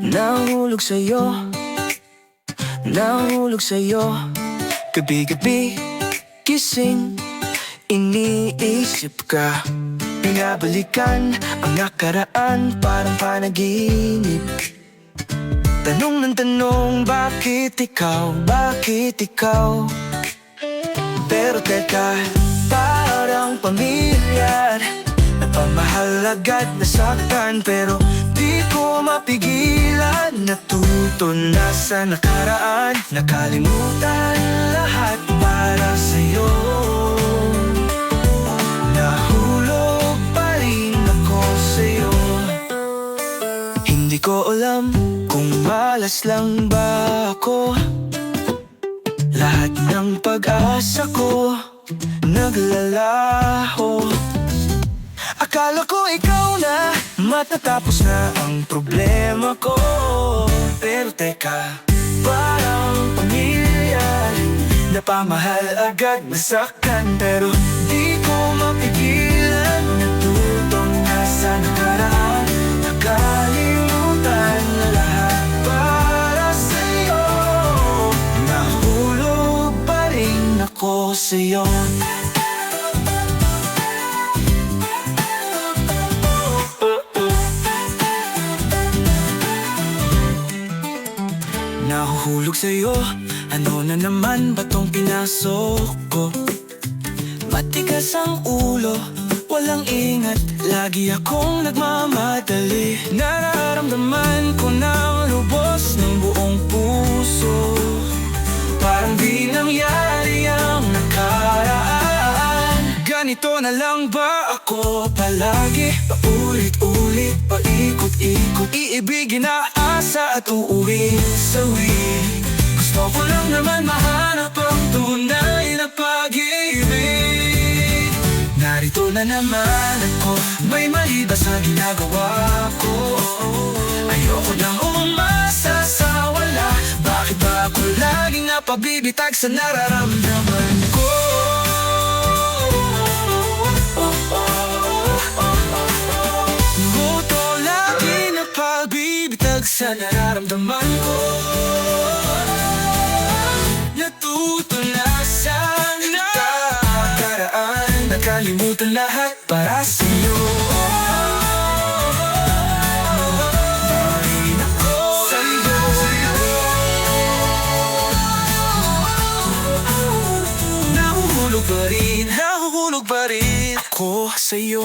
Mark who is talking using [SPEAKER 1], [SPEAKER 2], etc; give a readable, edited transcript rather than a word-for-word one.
[SPEAKER 1] Nahulog sa'yo, nahulog sa'yo. Gabi-gabi, gising, iniisip ka. Pinabalikan ang nakaraan, parang panaginip. Tanong ng tanong, bakit ikaw, bakit ikaw? Pero teka, parang pamilya, napamahal agad, nasaktan. Pero di ko mapigilan, natuto na sa nakaraan. Nakalimutan lahat para sa'yo. Nahulog pa rin ako sa'yo. Hindi ko alam kung malas lang ba ako. Lahat ng pag-asa ko naglalaho. Akala ko ikaw na, matatapos na ang problema ko. Pero teka, parang pamilya, napamahal agad, nasaktan. Pero di ko mapigilan, natuto na sa nakaraan. Nakalimutan na lahat para sa'yo. Nahulog pa rin ako sa'yo. Nahuhulog sa'yo, ano na naman ba tong pinasok ko? Matigas ang ulo, walang ingat, lagi akong nagmamadali. Nararamdaman ko ng lubos ng buong puso, parang di nangyari ang nakaraan. Ganito na lang ba ako palagi? Paulit-ulit, paikot-ikot, iibigin na asa at uuwi sawi. Gusto ko lang naman mahanap ang tunay na pag-ibig. Narito na naman ako, may mali ba sa ginagawa ko? Ayoko nang umasa sa wala. Bakit ba ako laging napabibitag sa nararamdaman ko? Buto lagi napabibitag sa nararamdaman ko. Natuto na sa nakaraan, nakalimutan lahat para sa'yo. Marin ako sa'yo. Nahuhulog pa rin ako sa'yo.